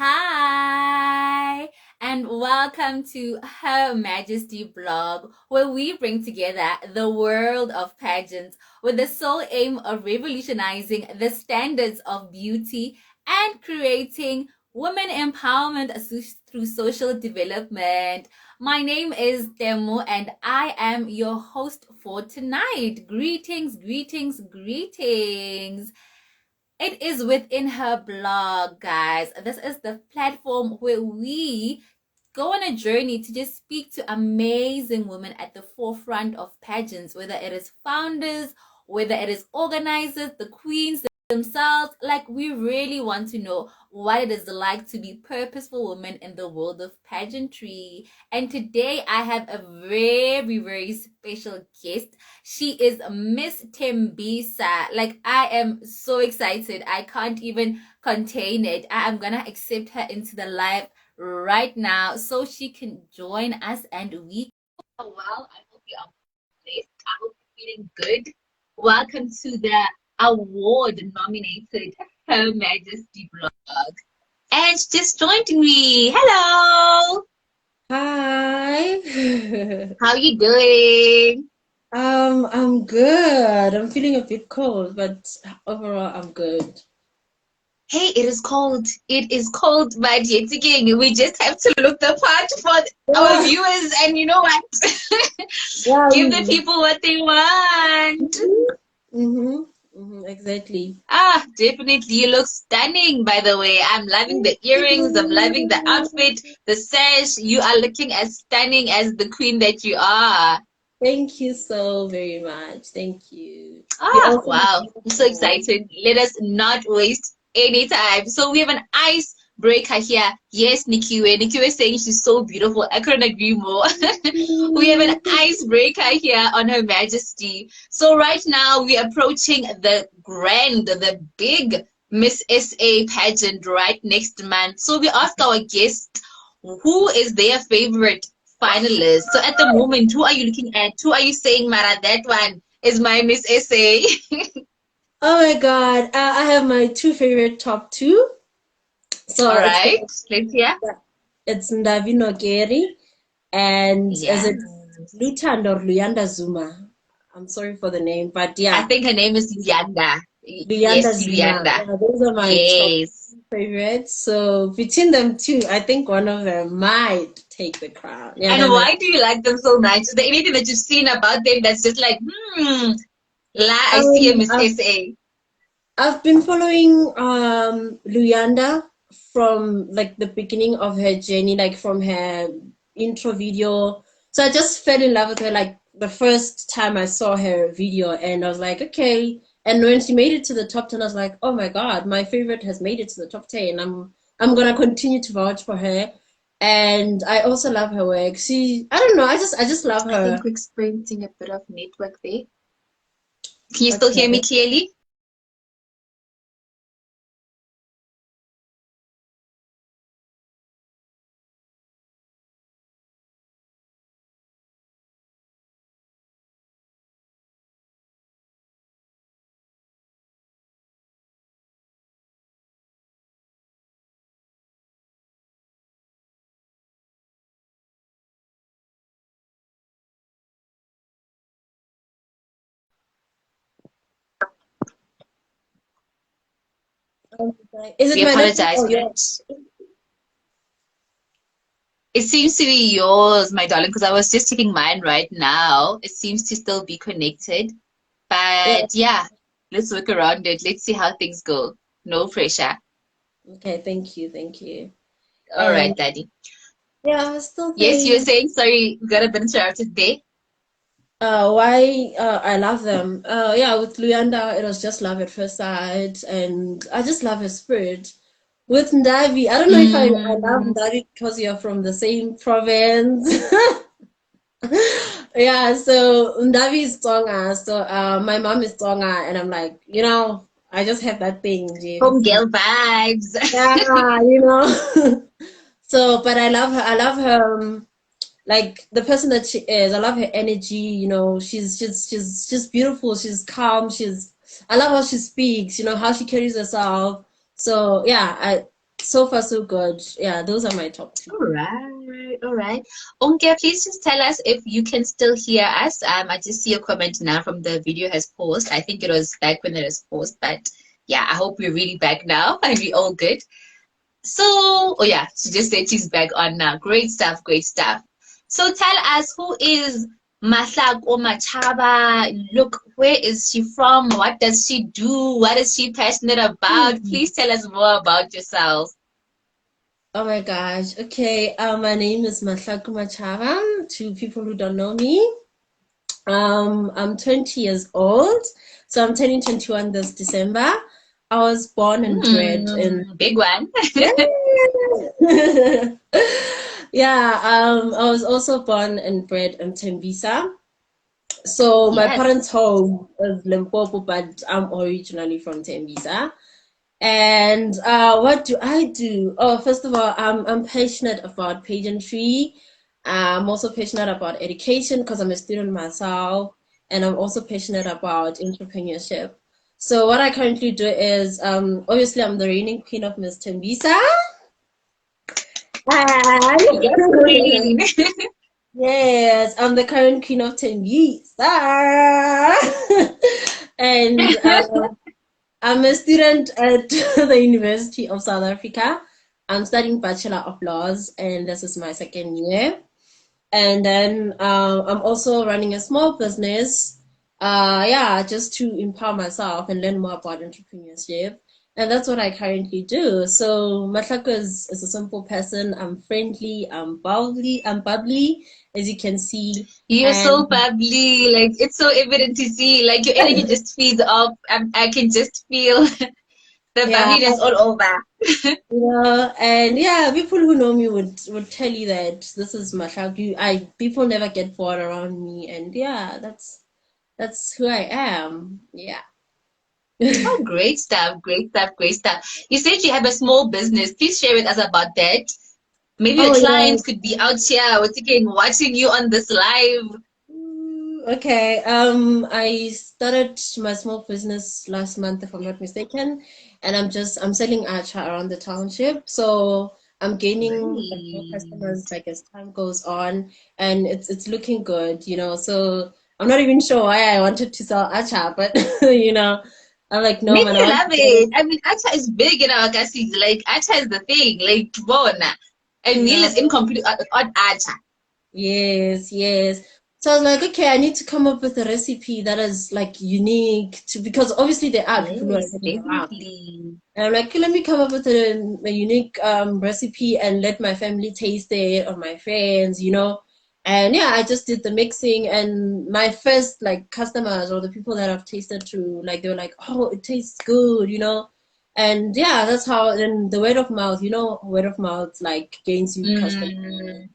Hi, and welcome to Her Majesty blog, where we bring together the world of pageants with the sole aim of revolutionizing the standards of beauty and creating women empowerment through social development. My name is Demo, and I am your host for tonight. Greetings, greetings, greetings. It is within her blog, guys. This is the platform where we go on a journey to just speak to amazing women at the forefront of pageants, whether it is founders, whether it is organizers, the queens themselves. Like, we really want to know what it is like to be purposeful women in the world of pageantry. And today I have a very, very special guest. She is Miss Tembisa. Like, I am so excited. I can't even contain it. I am gonna accept her into the live right now so she can join us and we well. I hope you are blessed. I hope you're feeling good. Welcome to the award nominated Her Majesty blog. And she just joined me. Hello. Hi. How you doing? I'm good. I'm feeling a bit cold, but overall I'm good. Hey, it is cold. It is cold, Majesty. We just have to look the part for our Yeah, viewers, and you know what? yeah, Give the people what they want. exactly. Ah, definitely. You look stunning, by the way. I'm loving Thank the earrings. I'm loving the you. outfit, the sash. You are looking as stunning as the queen that you are. Thank you so very much. Thank you. You're Ah, also wow. I'm so beautiful. excited. Let us not waste any time. So we have an icebreaker here. Yes, Nikiwe. Nikiwe is saying she's so beautiful. I couldn't agree more. We have an icebreaker here on Her Majesty. So right now we're approaching the big Miss SA pageant right next month. So we ask our guests who is their favorite finalist. So at the moment, who are you looking at? Who are you saying, Mara? That one is my Miss SA. Oh my God. I have my two favorite top two. So All it's right, let's hear. it's Ndavino Geri and is Yeah. it Lutand or Luyanda Zuma? I'm sorry for the name, but I yeah, think her name is Luyanda. Luyanda Yes, Zuma. Luyanda. Yeah, those are my top Yes. favorites. So between them two, I think one of them might take the crown. Yeah, And never. why do you like them so much? Is there anything that you've seen about them that's just like, I see a Um, Miss I've SA. I've been following Luyanda from like the beginning of her journey, like from her intro video. So I just fell in love with her like the first time I saw her video, and I was like, okay. And when she made it to the top 10, I was like, oh my God, my favorite has made it to the top 10. I'm gonna continue to vouch for her. And I also love her work. I don't know, I just love I think her. we're experiencing a bit of network there. Can you still hear me Okay. clearly? Is it We my network? apologize Oh, for yeah. that. It seems to be yours, my darling, because I was just checking mine right now. It seems to still be connected. Yeah. But yeah, let's work around it. Let's see how things go. No pressure. Okay, thank you, thank you. All right, And Daddy. yeah, I was still Yes, you were saying saying, sorry, we got a bit interrupted there. why I love them. Yeah, with Luyanda, it was just love at first sight, and I just love her spirit. With Ndavi, I don't know if I love Mm, Ndavi because you're from the same province. Yeah, so Ndavi is Tonga, so my mom is Tonga, and I'm like, I just have that thing, Jim. home girl vibes. Yeah, So, but I love her. I love her. Like the person that she is. I love her energy. She's beautiful. She's calm. I love how she speaks. How she carries herself. So yeah, so far so good. Yeah, those are my top two. All right, all right. Onke, please just tell us if you can still hear us. I just see a comment now from the video has paused. I think it was back when it was paused, but yeah, I hope we're really back now and we all good. So, oh yeah, she just said she's back on now. Great stuff, great stuff. So tell us, who is Mahlako Machaba? Look, where is she from? What does she do? What is she passionate about? Please tell us more about yourself. Oh my gosh. Okay. My name is Mahlako Machava. To people who don't know me, I'm 20 years old, so I'm turning 21 this December. I was born and bred in Big one. yeah. I was also born and bred in Tembisa. So my Yes. parents' home is Limpopo, but I'm originally from Tembisa. And what do I do? Oh, first of all, I'm passionate about pageantry. I'm also passionate about education because I'm a student myself, and I'm also passionate about entrepreneurship. So what I currently do is, obviously, I'm the reigning queen of Miss Tembisa. Yes, And queen. yes, I'm the current queen of Tembisa. And I'm a student at the University of South Africa. I'm studying Bachelor of Laws, and this is my second year. And then I'm also running a small business, yeah, just to empower myself and learn more about entrepreneurship. And that's what I currently do. So Matlako is a simple person. I'm friendly, I'm bubbly, as you can see. You're so And bubbly. Like, it's so evident to see. Like, your energy just feeds off. I can just feel the yeah, bubbliness all over. and yeah, people who know me would tell you that this is Matlako. People never get bored around me, and yeah, that's who I am. Yeah. Oh, great stuff, great stuff, great stuff. You said you have a small business. Please share with us about that. Maybe your Oh clients yes. could be out here watching you on this live. Okay. I started my small business last month, if I'm not mistaken, and I'm selling acha around the township. So I'm gaining like more customers Great. like as time goes on, and it's looking good, So I'm not even sure why I wanted to sell acha, but I'm like, no Maybe man, I you want love to sell, it. I mean, acha is big in our Kasi. Like, acha is the thing. Like, bona. And meal yeah. is incomplete on acha. Yes, yes. So I was like, okay, I need to come up with a recipe that is like unique to because obviously there are people who are Yes, selling around. definitely. And I'm like, okay, let me come up with a unique recipe and let my family taste it or my friends. And yeah, I just did the mixing and my first like customers or the people that I've tasted to, like they were like, oh, it tastes good. And yeah, that's how then the word of mouth, word of mouth like gains you customers. Mm,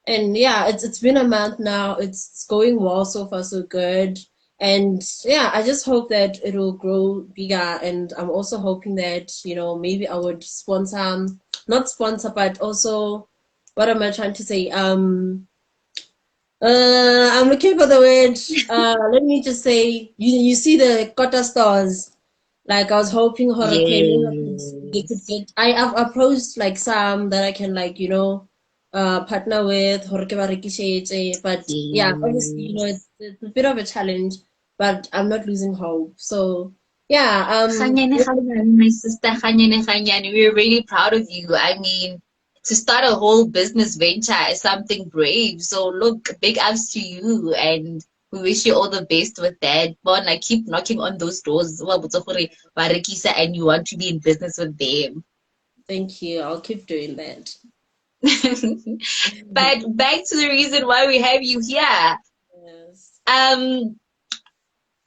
And yeah, it's been a month now. It's going well so far, so good. And yeah, I just hope that it will grow bigger. And I'm also hoping that, maybe I would sponsor, not sponsor, but also, what am I trying to say? I'm looking for the word. Let me just say, you see the Kota stores. Like I was hoping Hurricane they could yes. get. I've approached like some that I can partner with but yeah, obviously Yes. it's a bit of a challenge, but I'm not losing hope. So yeah, Ganyane, ganyane, my sister, ganyane, ganyane. We're really proud of you. I mean, to start a whole business venture is something brave. So look, big ups to you, and we wish you all the best with that. But I keep knocking on those doors. Wa botsa gore ba rekisa and you want to be in business with them. thank you. I'll keep doing that. But back to the reason why we have you here. Yes. Um,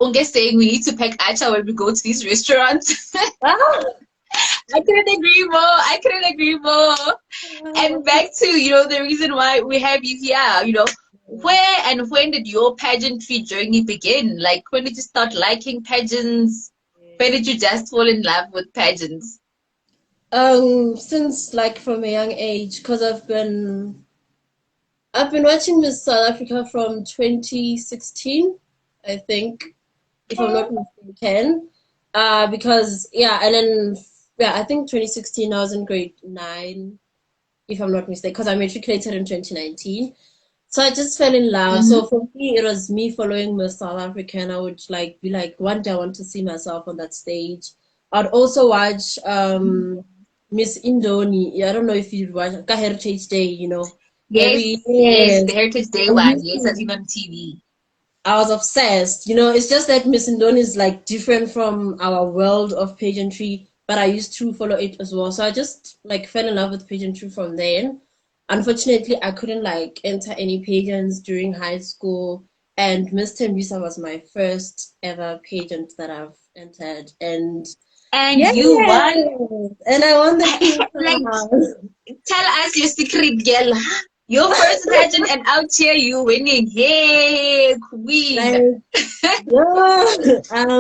Unge saying we need to pack acha when we go to these restaurants. Ah! I couldn't agree more. I couldn't agree more. And back to, the reason why we have you here, where and when did your pageantry journey begin? Like, when did you start liking pageants? When did you just fall in love with pageants? Since like from a young age, because I've been watching Miss South Africa from 2016, I think, if I'm Okay. not mistaken. Because yeah, and then Yeah, I think 2016 I was in grade 9, if I'm not mistaken, because I matriculated in 2019. So I just fell in love. So Mm-hmm. for me, it was me following Miss South Africa, and I would like be like, one day I want to see myself on that stage. I'd also watch Miss Indoni. I don't know if you'd watch Heritage Day, Yes, every yes, year. the Heritage Day I one. used Yes, I've to seen on TV. I was obsessed. It's just that Miss Indoni is like different from our world of pageantry, but I used to follow it as well. So I just like fell in love with pageantry from then. Unfortunately, I couldn't like enter any pageants during high school, and Miss Tembisa was my first ever pageant that I've entered. And And yes, you won. and I won the Queen Like, Crown. tell us your secret, girl. Your first pageant, and out here you winning. Hey, queen. Like, yeah.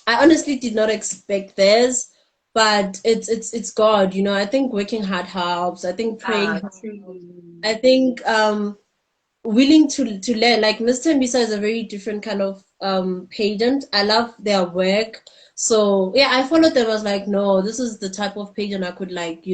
I honestly did not expect this, but it's God, I think working hard helps. I think praying helps. I True. think willing to learn. Like Mr. and Bisa is a very different kind of pageant. I love their work. So yeah, I followed them. I was like, no, this is the type of pageant I could like,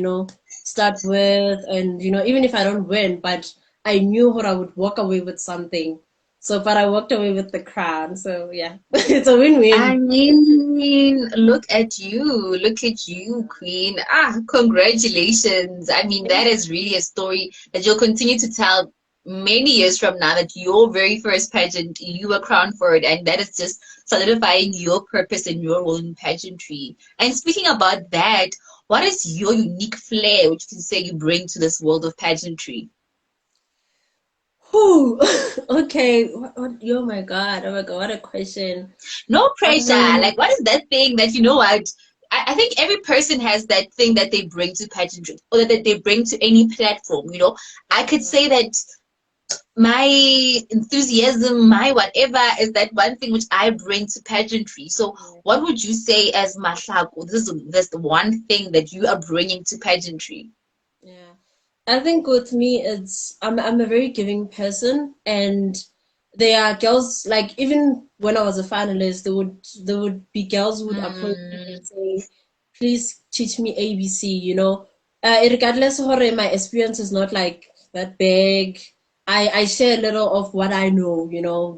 start with, and even if I don't win, but I knew what I would walk away with something. So, but I walked away with the crown. So yeah, it's a I win-win. mean, look at you. Look at you, queen. Ah, congratulations. I mean, that is really a story that you'll continue to tell many years from now, that your very first pageant, you were crowned for it, and that is just solidifying your purpose and your role in pageantry. And speaking about that, what is your unique flair, which you can say you bring to this world of pageantry? Whew. Okay. Oh my God. Oh my God. What a question. No pressure. Um, Like, what is that thing that you know what? I think every person has that thing that they bring to pageantry, or that they bring to any platform. I could say that my enthusiasm, my whatever, is that one thing which I bring to pageantry. So, what would you say as Mahlako? This the one thing that you are bringing to pageantry. yeah. I think with me, I'm a very giving person, and there are girls like even when I was a finalist, there would be girls who would approach me Mm, and say, "Please teach me ABC." Regardless of how my experience is not like that big. I share a little of what I know,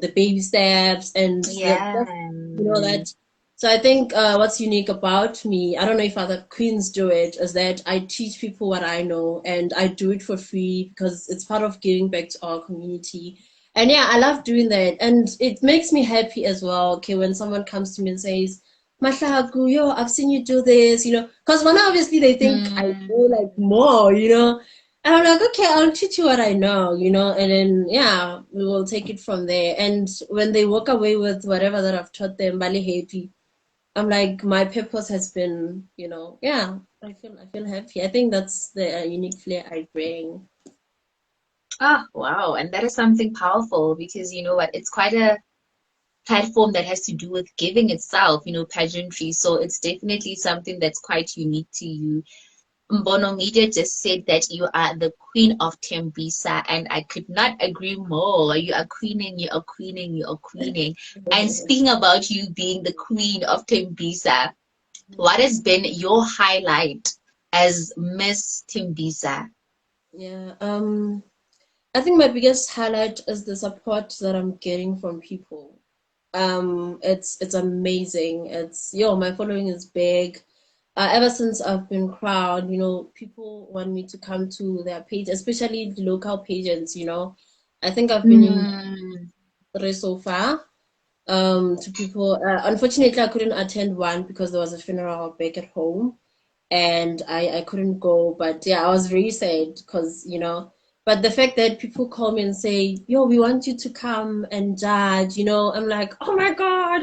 the baby steps and the yeah. just, that. So I think what's unique about me, I don't know if other queens do it, is that I teach people what I know, and I do it for free because it's part of giving back to our community. And yeah, I love doing that. And it makes me happy as well, okay, when someone comes to me and says, Mahlaku, yo, I've seen you do this, because one, obviously they think I know Mm. like more, And I'm like, okay, I'll teach you what I know, and then yeah, we will take it from there. And when they walk away with whatever that I've taught them, Bali happy. I'm like, my purpose has been, yeah, I feel happy. I think that's the unique flair I bring. Ah, wow. And that is something powerful, because you know what? It's quite a platform that has to do with giving itself, pageantry. So it's definitely something that's quite unique to you. Mbono Media just said that you are the queen of Tembisa, and I could not agree more. You are queening, you are queening, you are queening. And speaking about you being the queen of Tembisa, what has been your highlight as Miss Tembisa? Yeah, I think my biggest highlight is the support that I'm getting from people. It's amazing. My following is big. Ever since I've been crowned, people want me to come to their page, especially the local pageants. I think I've been in Mm, 3 so far. To people. Unfortunately, I couldn't attend one because there was a funeral back at home, and I couldn't go. But yeah, I was very sad because But the fact that people call me and say, "Yo, we want you to come and judge," I'm like, "Oh my God,"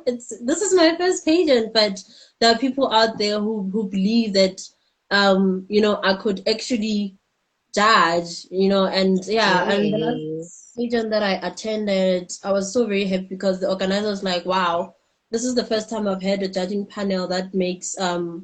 this is my first pageant, but there are people out there who believe that I could actually judge, and yeah, and the last yes. pageant that I attended, I was so very happy because the organizer was like, wow, this is the first time I've had a judging panel that makes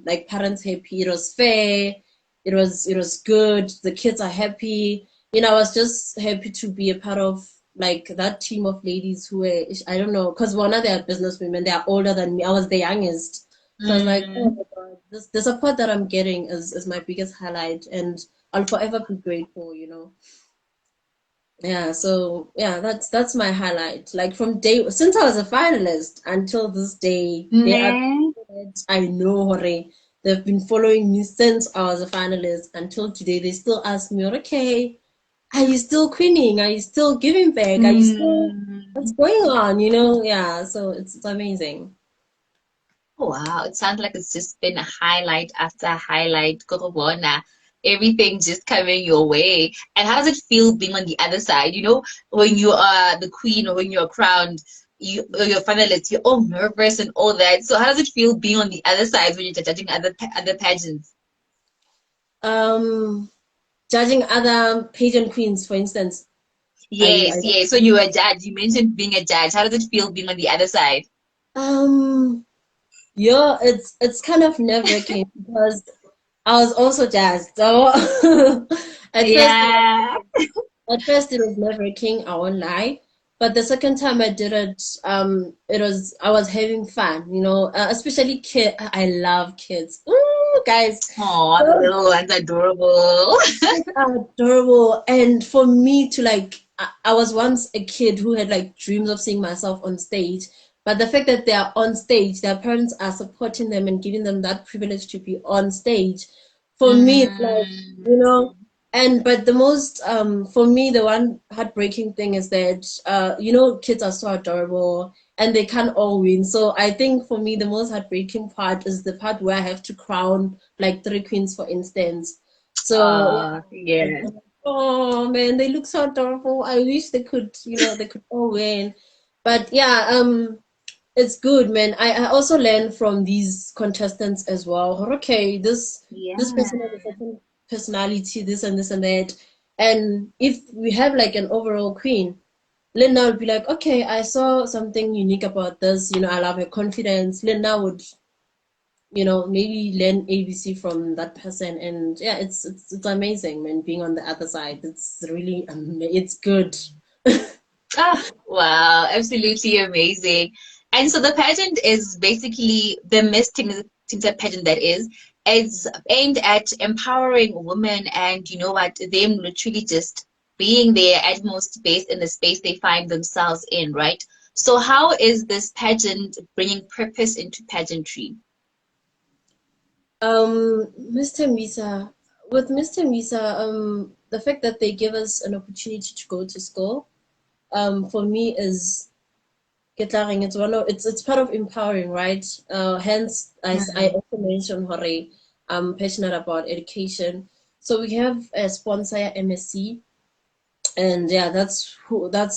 like parents happy. It was fair, it was good, the kids are happy. I was just happy to be a part of like that team of ladies who were, I don't know, because one of their businesswomen, they are older than me. I was the youngest. So I was like, oh Mm. my God, the support that I'm getting is my biggest highlight, and I'll forever be grateful, you know. Yeah, so yeah, that's my highlight. Like from day since I was a finalist until this day, they are Nah. people that I know Hore. They've been following me since I was a finalist until today. They still ask me, okay, are you still queening? Are you still giving back? Are you still what's Mm. going on? You know, yeah, so it's amazing. Oh, wow, it sounds like it's just been a highlight after highlight. Korobona, everything just coming your way. And how does it feel being on the other side? You know, when you are the queen or when you're crowned, you're finalist, you're all nervous and all that. So how does it feel being on the other side when you're judging other pageants? Um, Judging other pageant queens, for instance, Yes, I yes. So you're a judge. You mentioned being a judge. How does it feel being on the other side? um yeah, it's kind of nerve-wracking because I was also jazzed. So at first, Yeah. it was nerve-wracking, I won't lie. But the second time I did it, I was having fun, you know, especially kid. I love kids. Ooh, guys, Oh, the little one's adorable. kids are adorable. And for me to like, I was once a kid who had like dreams of seeing myself on stage. But the fact that they are on stage, their parents are supporting them and giving them that privilege to be on stage. For me, it's like, you know, Mm. and but the most for me, the one heartbreaking thing is that you know, kids are so adorable and they can't all win. So I think for me, the most heartbreaking part is the part where I have to crown like three queens, for instance. So yeah, Yeah. oh man, they look so adorable. I wish they could, you know, they could all win. But yeah, it's good, man. I also learn from these contestants as well. Okay, this Yeah. person has a certain personality, this and this and that. And if we have like an overall queen, Linda would be like, okay, I saw something unique about this. You know, I love her confidence. Linda would, you know, maybe learn ABC from that person. And yeah, it's amazing, man. Being on the other side, it's really it's good. Ah, wow, absolutely amazing. And so the pageant is basically the Miss Tinta pageant that is. It's aimed at empowering women and you know what, them literally just being their utmost space in the space they find themselves in, right? So how is this pageant bringing purpose into pageantry? Mr. Misa, with Mr. Misa, the fact that they give us an opportunity to go to school, for me is Ketlaring. It's one of it's part of empowering, right? Hence, I Mm. also mentioned Hore, I'm passionate about education. So we have a sponsor, MSc, and yeah, that's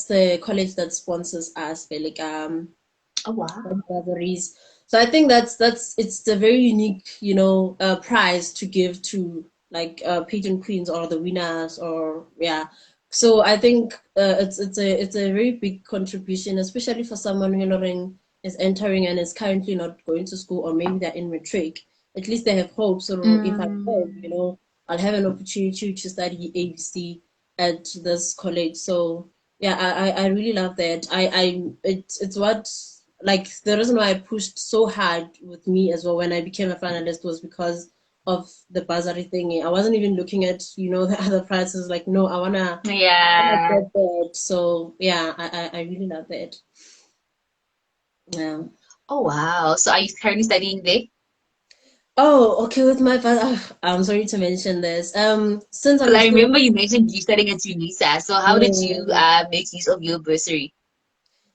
the college that sponsors us, like Oh, wow. bursaries. So I think that's it's a very unique, you know, prize to give to like pageant queens or the winners or yeah. So I think it's a very big contribution, especially for someone who you know is entering and is currently not going to school or maybe they're in matric. At least they have hope. So if I go, you Mm. know, I'll have an opportunity to study ABC at this college. So yeah, I really love that. It's what like the reason why I pushed so hard with me as well when I became a finalist was because of the bursary thingy. I wasn't even looking at, you know, the other prizes. Like, no, I wanna Yeah. get that. So yeah, I really love that. Yeah. Oh, wow. So are you currently studying there? Oh, okay, with my I'm sorry to mention this. Since Because I'm I still remember you mentioned you studying at Unisa. So how did you mm, make use of your bursary?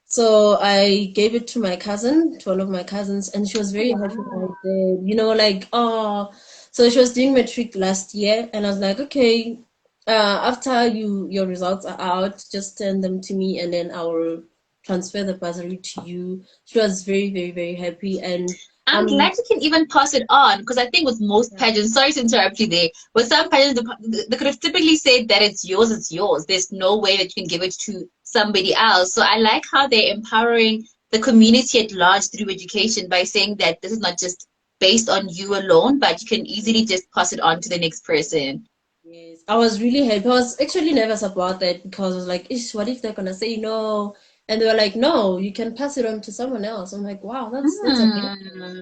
so I gave it to my cousin, to one of my cousins, and she was Oh, very happy that I wow. did. You know, like, oh, so she was doing matric last year, and I was like, okay, after your results are out, just send them to me, and then I will transfer the bursary to you. She was very, very, very happy, and I'm um, glad you can even pass it on because I think with most pageants, sorry to interrupt you there, with some pageants, they could have typically said that it's yours, it's yours. There's no way that you can give it to somebody else. So I like how they're empowering the community at large through education by saying that this is not just based on you alone, but you can easily just pass it on to the next person. yes, I was really happy. I was actually nervous about that because I was like, Ish, what if they're gonna say no? And they were like, no, you can pass it on to someone else. I'm like, wow, that's amazing. Hmm.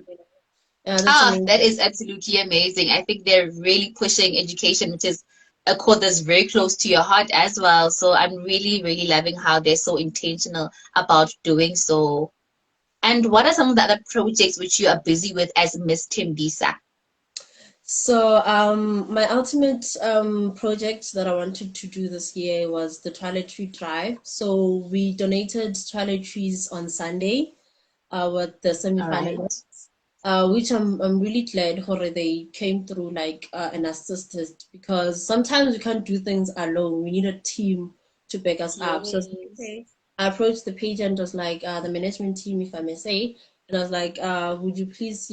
Yeah, that's Ah, amazing. that is absolutely amazing. I think they're really pushing education, which is a cause that's very close to your heart as well. So I'm really, really loving how they're so intentional about doing so. And what are some of the other projects which you are busy with as Miss Tembisa? So, my ultimate project that I wanted to do this year was the toiletry drive. So we donated toiletries on Sunday, with the All right. semi-finalists, which I'm really glad how they came through like and assisted, because sometimes we can't do things alone. We need a team to back us up. So Yes. I approached the pageant, was like the management team, if I may say, and I was like, would you please,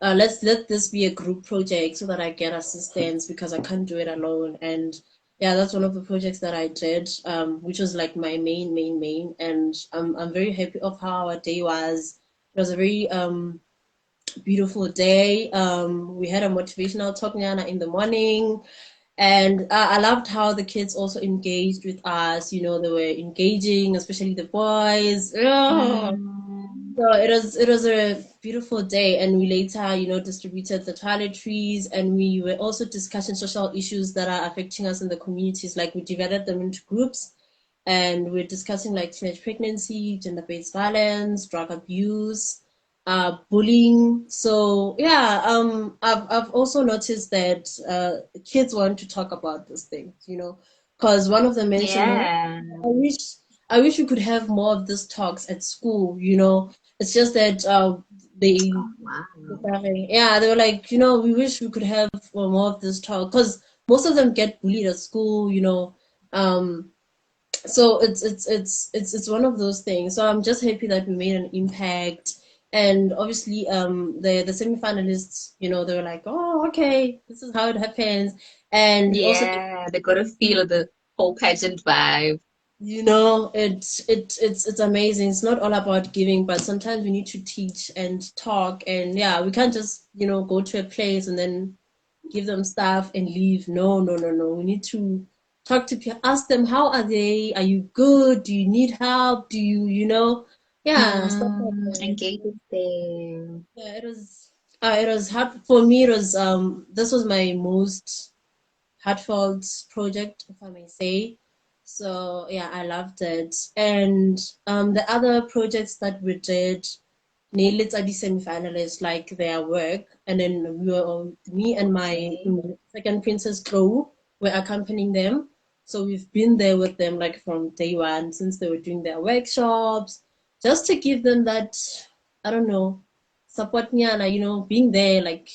let's let this be a group project so that I get assistance because I can't do it alone. And yeah, that's one of the projects that I did, which was like my main, and I'm very happy of how our day was. It was a very beautiful day. We had a motivational talk Nyana in the morning, and I loved how the kids also engaged with us. They were engaging, especially the boys. Oh. Mm, So it was a beautiful day, and we later, distributed the toiletries, and we were also discussing social issues that are affecting us in the communities. Like we divided them into groups, and we're discussing like teenage pregnancy, gender-based violence, drug abuse, bullying. So yeah, I've also noticed that kids want to talk about these things, because one of them mentioned, yeah. I wish I wish we could have more of these talks at school. It's just that they Oh, wow. yeah, they were like, we wish we could have more of this talk, because most of them get bullied at school. So it's one of those things. So I'm just happy that we made an impact. And obviously the semi-finalists, they were like, oh, okay, this is how it happens. And we also, Yeah, they got a feel of the whole pageant vibe. it's amazing. It's not all about giving, but sometimes we need to teach and talk. And yeah, we can't just go to a place and then give them stuff and leave. No, no, no, no. We need to talk to people, ask them, how are they? Are you good? Do you need help? Do yeah, stuff like that. Engage with them. Yeah, it was hard for me. This was my most heartfelt project, if I may say. So yeah, I loved it. And the other projects that we did, Neilits are the semi-finalists, like their work, and then me and my Okay. second princess crew were accompanying them. So we've been there with them like from day one, since they were doing their workshops, just to give them that, I don't know, support nyana, being there, like,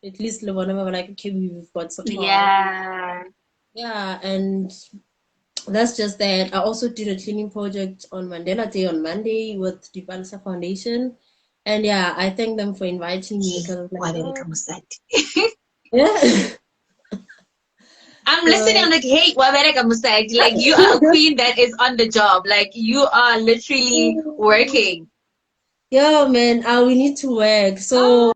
at least whenever we're like, okay, we've got support. Yeah. Yeah, and that's just that. I also did a cleaning project on Mandela Day on Monday with the Balsa Foundation. And yeah, I thank them for inviting me, because I was like, Wabereka oh, Musati. yeah. I'm listening. So, I'm like, hey, Wabereka Musati. Like, you are a queen that is on the job. Like, you are literally working. yeah, man, we need to work. So,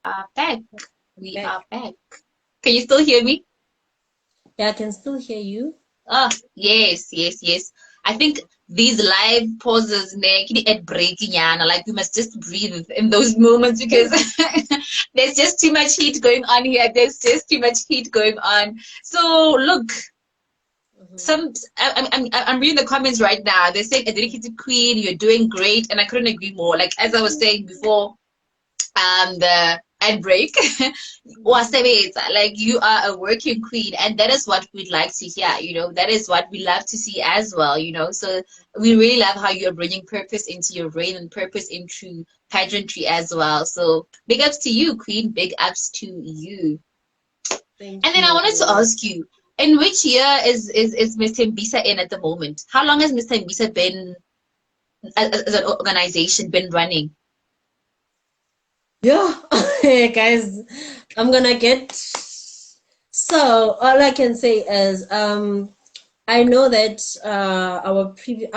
Oh, back. We back. are back. Can you still hear me? Yeah, I can still hear you. Oh, yes, yes, yes. I think these live pauses, at breaking, Yana, like we must just breathe in those moments because there's just too much heat going on here. There's just too much heat going on. So look, Mhm. some I'm reading the comments right now. They're saying a dedicated queen, you're doing great, and I couldn't agree more. Like as I was saying before, the ad break. Wasebenza, like you are a working queen, and that is what we'd like to hear, that is what we love to see as well, so we really love how you're bringing purpose into your reign and purpose into pageantry as well. So big ups to you, queen, big ups to you. Thank And then I you. wanted to ask you, in which year is Miss Tembisa in at the moment? How long has Miss Tembisa been as an organization been running? Yeah, guys, I'm gonna get. So all I can say is, I know that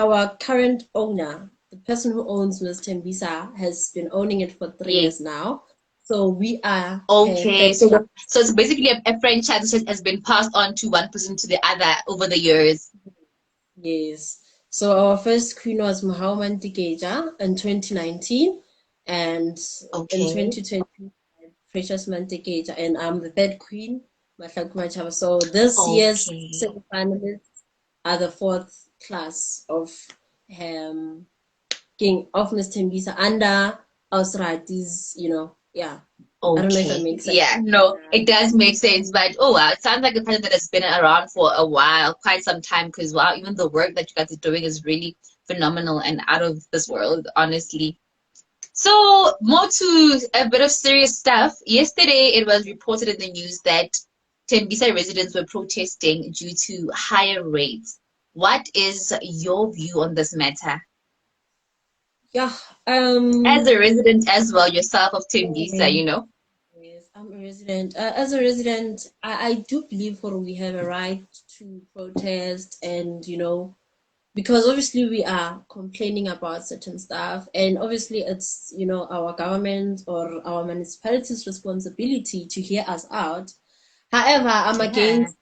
our current owner, the person who owns Miss Tembisa, has been owning it for 3 years Yes. now. So we are her Okay, third. so it's basically a franchise that has been passed on to one person to the other over the years. Yes. So our first queen was Muhammad Dikeja in 2019, and in Okay. 2020, Precious Mantekeja, and I'm the third queen, Mahlaku Machaba. So this year's Okay. semi-finalists are the fourth class of King of Miss Tembisa under Ausrati's, yeah. I don't know if that Okay. makes sense. Yeah, no, it does make sense, but oh wow, it sounds like a pattern that has been around for a while, quite some time, because wow, even the work that you guys are doing is really phenomenal and out of this world, honestly. So, more to a bit of serious stuff. Yesterday, it was reported in the news that Tembisa residents were protesting due to higher rates. What is your view on this matter? Yeah. As a resident as well, yourself of Tembisa, you know? Yes, I'm a resident. As a resident, I do believe for we have a right to protest, and because obviously we are complaining about certain stuff, and obviously it's our government or our municipality's responsibility to hear us out. However, I'm Yeah. against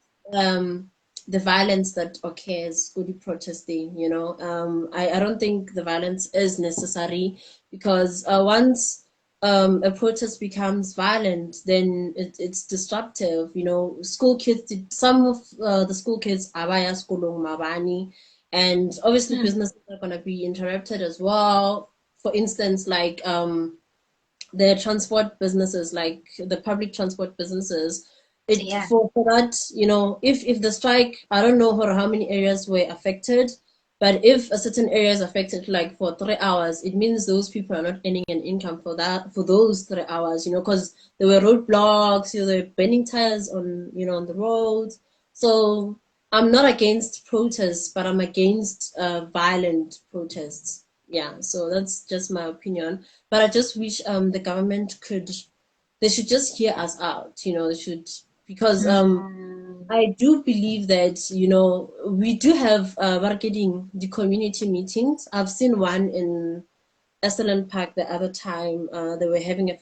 the violence that occurs when protesting. I don't think the violence is necessary, because once a protest becomes violent, then it's disruptive. School kids, some of the school kids are via skolong mabani, and obviously Hmm. businesses are going to be interrupted as well. For instance, like the transport businesses, like the public transport businesses, it Yeah. for that, if the strike, I don't know for how many areas were affected, but if a certain area is affected like for 3 hours, it means those people are not earning an income for those 3 hours, because there were roadblocks, there were burning tires on the roads. So I'm not against protests, but I'm against violent protests. Yeah, so that's just my opinion. But I just wish the government they should just hear us out. They should, because Mm. I do believe that we do have marketing the community meetings. I've seen one in Esalen Park the other time. They were having a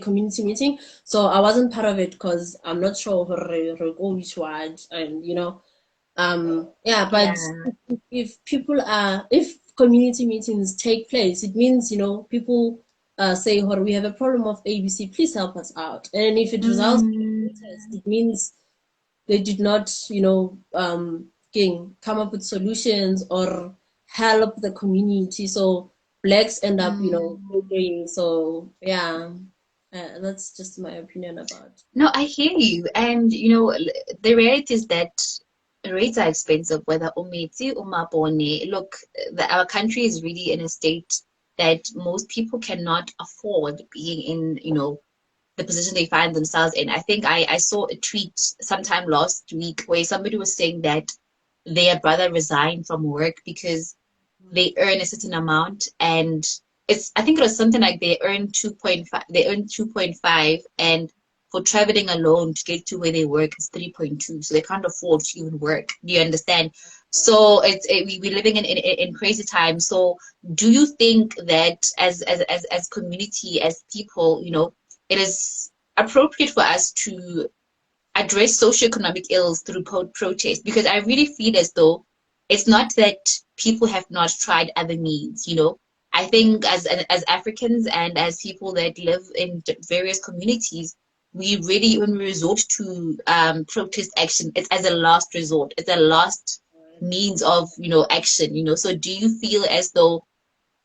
community meeting. So I wasn't part of it because I'm not sure which one, and yeah, but Yeah. if community meetings take place, it means people say, "Oh, we have a problem of ABC, please help us out." And if it results in a protest, Mm. it means they did not come up with solutions or help the community. So blacks end up Mm. agreeing. So yeah, that's just my opinion about. No, I hear you. And the reality is that rates are expensive, whether umeti, umabone. Look, our country is really in a state that most people cannot afford being in, the position they find themselves in. I think I saw a tweet sometime last week where somebody was saying that their brother resigned from work because they earn a certain amount, and I think it was something like they earn 2.5, and for traveling alone to get to where they work is 3.2, so they can't afford to even work. Do you understand? So we're living in crazy times. So do you think that as community, as people, it is appropriate for us to address socioeconomic ills through protest? Because I really feel as though it's not that people have not tried other means. I think as Africans and as people that live in various communities, we really, when we resort to protest action, it's as a last resort. It's a last means of action. So do you feel as though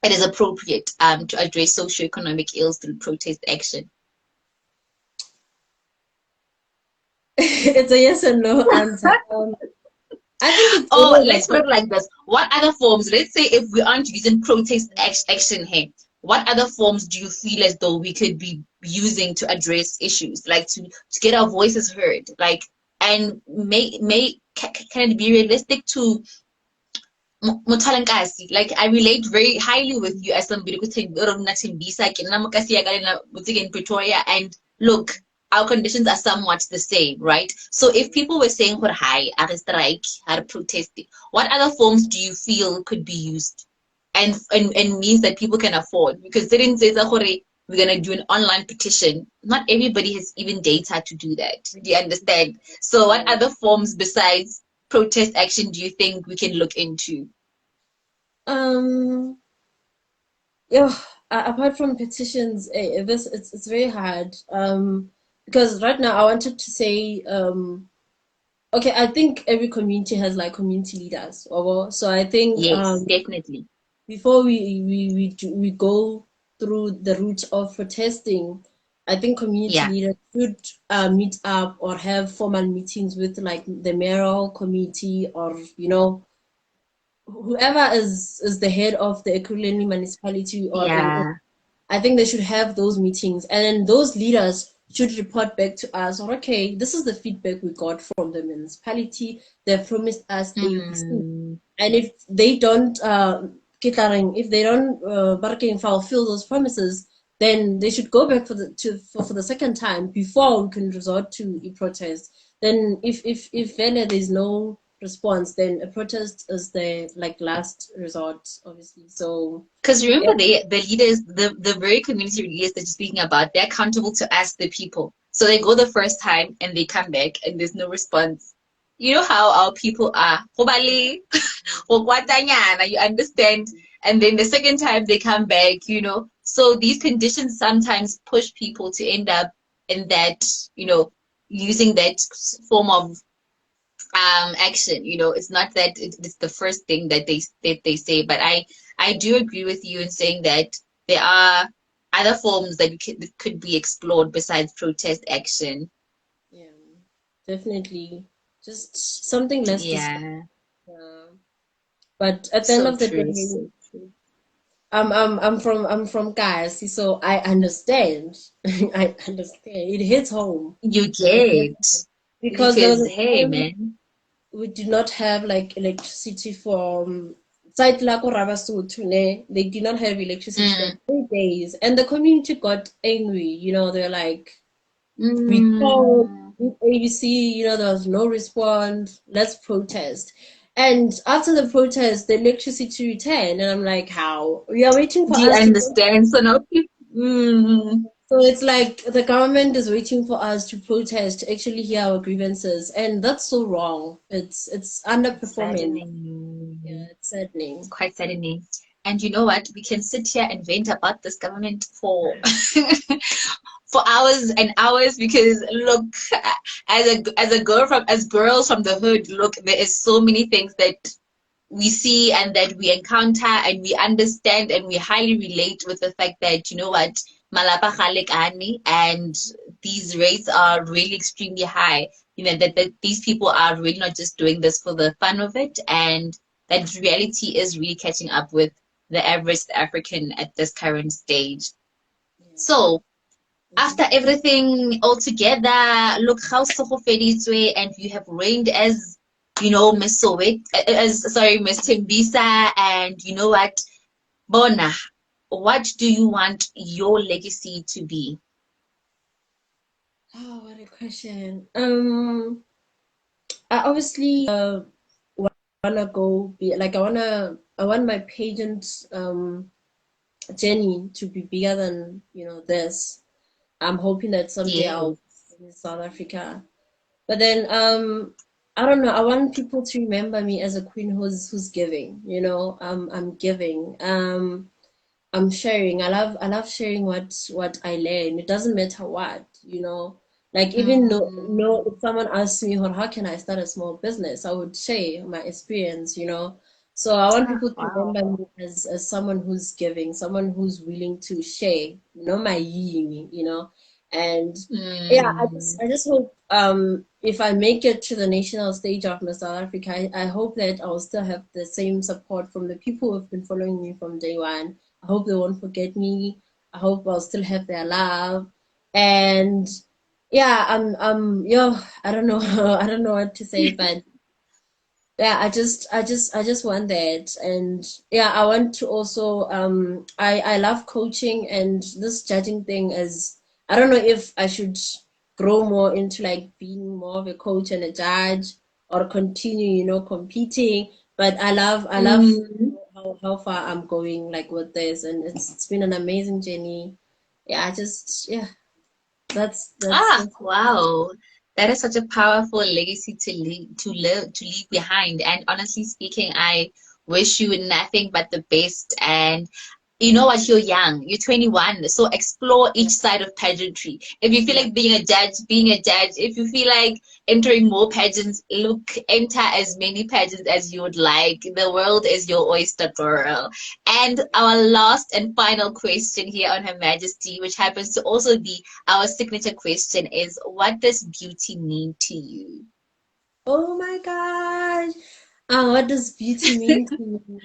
it is appropriate to address socioeconomic ills through protest action? It's a yes and no answer. I think it's Oh, always let's like put that. it like this. What other forms? Let's say if we aren't using protest action here, what other forms do you feel as though we could be using to address issues, like to get our voices heard, like, and can it be realistic to Motalankasi? Like, I relate very highly with you as somebody who take Tembisa in Pretoria, and look, our conditions are somewhat the same, right? So if people were saying for hi, are strike, are protesting, what other forms do you feel could be used and means that people can afford? Because they didn't say we're gonna do an online petition. Not everybody has even data to do that. Do you understand? So what other forms besides protest action do you think we can look into? Um, yeah, apart from petitions, this it's very hard. Because right now I wanted to say, okay, I think every community has like community leaders, so I think Yes, definitely. before we go through the route of protesting, I think community Yeah. leaders should meet up or have formal meetings with like the mayoral committee, or whoever is the head of the equivalent municipality or an. Yeah. I think they should have those meetings, and then those leaders should report back to us, or okay, this is the feedback we got from the municipality. They've promised us ABC, Mm. and if they don't, if they don't fulfill those promises, then they should go back for the second time before we can resort to a protest. Then if then there's no response, then a protest is the like last resort, obviously. So Because yeah. remember, the leaders, the very community leaders that you're speaking about, they're accountable to ask the people. So they go the first time and they come back and there's no response. You know how our people are. Hobali, Hokwatanyana, you understand? And then the second time they come back. So these conditions sometimes push people to end up in that, using that form of action. It's not that it's the first thing that they say, but I do agree with you in saying that there are other forms that could be explored besides protest action. Yeah, definitely. Just something less discussed. Yeah, Yeah. But at the end so of the true, day, so true. I'm from guys, so I understand. I understand. It hits home. You It hits get, home. Because there was because a hey time man. we did not have like electricity from site Lako Rabasuthu, ne? They did not have electricity for Mm, 3 days, and the community got angry. They're like, we called mm, with ABC, there was no response. Let's protest. And after the protest, the electricity returned, and I'm like, how? You are waiting for do you us to protest. understand? So now people, So it's like the government is waiting for us to protest to actually hear our grievances, and that's so wrong. It's it's underperforming. Yeah, saddening. it's saddening. It's quite saddening. And you know what? We can sit here and vent about this government for for hours and hours, because look, as a girl from as girls from the hood, look, there is so many things that we see and that we encounter and we understand, and we highly relate with the fact that, you know what, malapa khalekani, and these rates are really extremely high. That these people are really not just doing this for the fun of it, and that reality is really catching up with the average African at this current stage. Yeah. So Mhm. after everything all together, look how Sokofeditswe, and you have reigned as, Miss Sowet, as sorry, Miss Tembisa, and you know what, Bona, what do you want your legacy to be? Oh, what a question. I obviously wanna go be like I want my pageant journey to be bigger than this. I'm hoping that someday I'll Yes. be in South Africa. But then I don't know. I want people to remember me as a queen who's giving. I'm giving. I'm sharing. I love sharing what I learn. It doesn't matter what. Like even no Mm, if someone asks me, "Well, how can I start a small business?" I would share my experience. So I want people to wow. remember me as someone who's giving, someone who's willing to share, my yin. And yeah, I just Mm, I just hope if I make it to the national stage of Miss South Africa, I hope that I'll still have the same support from the people who've been following me from day one. I hope they won't forget me. I hope I'll still have their love. And yeah, I don't know, I don't know what to say, but yeah, I just want that. And yeah, I want to also, I love coaching, and this judging thing is, I don't know if I should grow more into like being more of a coach and a judge, or continue, competing. But I love Mm. how far I'm going like with this, and it's been an amazing journey. Yeah, yeah, that's Ah, wow. That is such a powerful legacy to leave behind. And honestly speaking, I wish you nothing but the best. And you know what, you're young, you're 21, so explore each side of pageantry. If you feel yeah. like being a judge. If you feel like entering more pageants, look, enter as many pageants as you would like. The world is your oyster, girl. And our last and final question here on Her Majesty, which happens to also be our signature question, is what does beauty mean to you? Oh my gosh. What does beauty mean to me?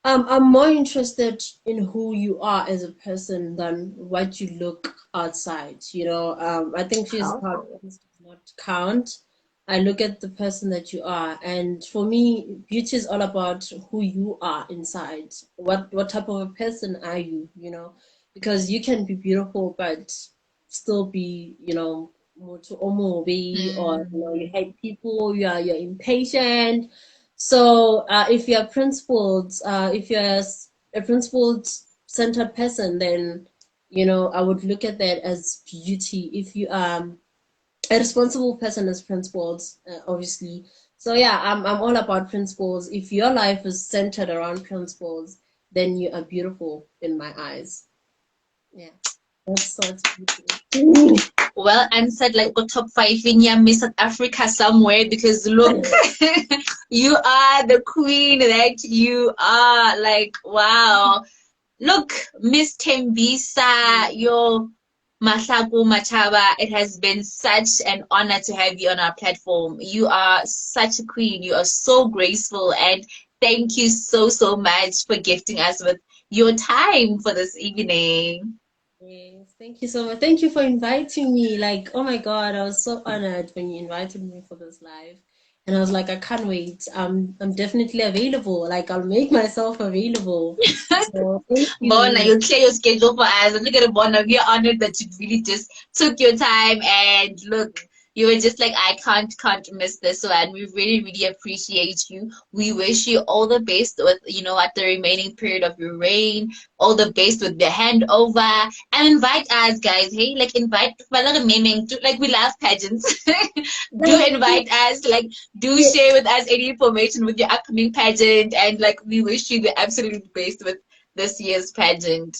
I'm more interested in who you are as a person than what you look outside. I think she's part Powerful. does not count. I look at the person that you are, and for me, beauty is all about who you are inside. What type of a person are you? Because you can be beautiful but still be, moto omobe, or you Mm. hate people, you're impatient. So if you're a principled centered person, then I would look at that as beauty. If you are a responsible person as principles, obviously. So yeah, I'm all about principles. If your life is centered around principles, then you are beautiful in my eyes. Yeah, that's beauty. Well answered, like got top five in your Miss South Africa somewhere, because look, you are the queen that you are. Like, wow. Look, Miss Tembisa, your Mahlaku Machaba, it has been such an honor to have you on our platform. You are such a queen. You are so graceful, and thank you so, so much for gifting us with your time for this evening. Yes, thank you so much. Thank you for inviting me. Like, oh my God, I was so honored when you invited me for this live. And I was like, I can't wait. I'm definitely available. Like, I'll make myself available. So thank Bona, you. you clear your schedule for us. And look at it, Bona. We are honored that you really just took your time, and look, you were just like, I can't miss this one. We really, really appreciate you. We wish you all the best with, at the remaining period of your reign, all the best with the handover. And invite us, guys. Hey, like invite like we love pageants. Do invite us, like do Yeah, share with us any information with your upcoming pageant, and like we wish you the absolute best with this year's pageant.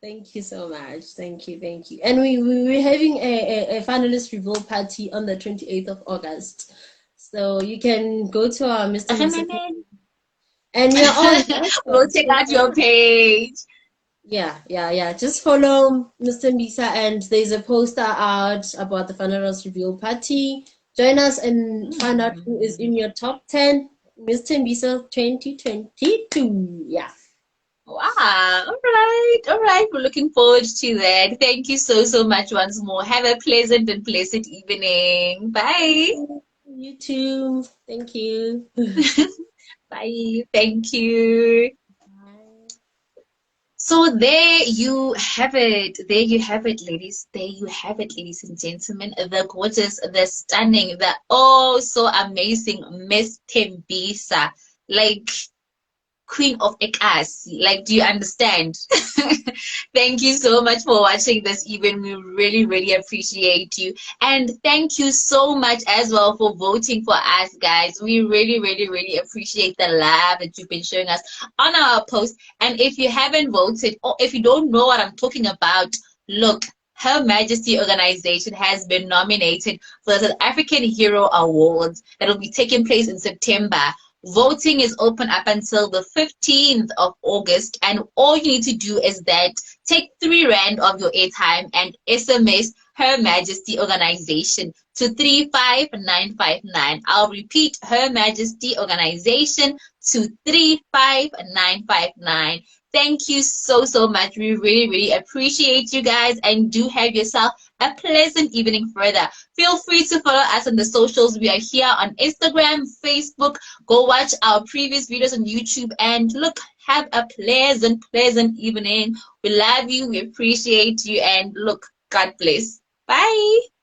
thank you so much. Thank you, thank you. And we're having a finalist reveal party on the 28th of August. So you can go to our Mr. Misa, and you're all We'll invited. check out your page. Yeah. Just follow Mr. Mbisa, and there's a poster out about the finalist reveal party. Join us and find out who is in Mm. your top 10 Mr. Mbisa 2022. Yeah. Wow. All right. We're looking forward to that. Thank you so, so much once more. Have a pleasant and blessed evening. Bye. You too. Thank you. Bye. Thank you. Bye. So there you have it. There you have it, ladies. There you have it, ladies and gentlemen. The gorgeous, the stunning, the oh so amazing Miss Tembisa. Like Queen of Ekasi. Like, do you understand? Thank you so much for watching this even. We really, really appreciate you. And thank you so much as well for voting for us, guys. We really, really, really appreciate the love that you've been showing us on our post. And if you haven't voted, or if you don't know what I'm talking about, look, Her Majesty organization has been nominated for the South African Hero Awards that will be taking place in September. Voting is open up until the 15th of August, and all you need to do is that take 3 Rand of your airtime and SMS Her Majesty Organization to 35959. I'll repeat, Her Majesty Organization to 35959. Thank you so much. We really appreciate you guys, and do have yourself a pleasant evening further. Feel free to follow us on the socials. We are here on Instagram, Facebook. Go watch our previous videos on YouTube, and look, have a pleasant evening. We love you. We appreciate you, and look, God bless. Bye.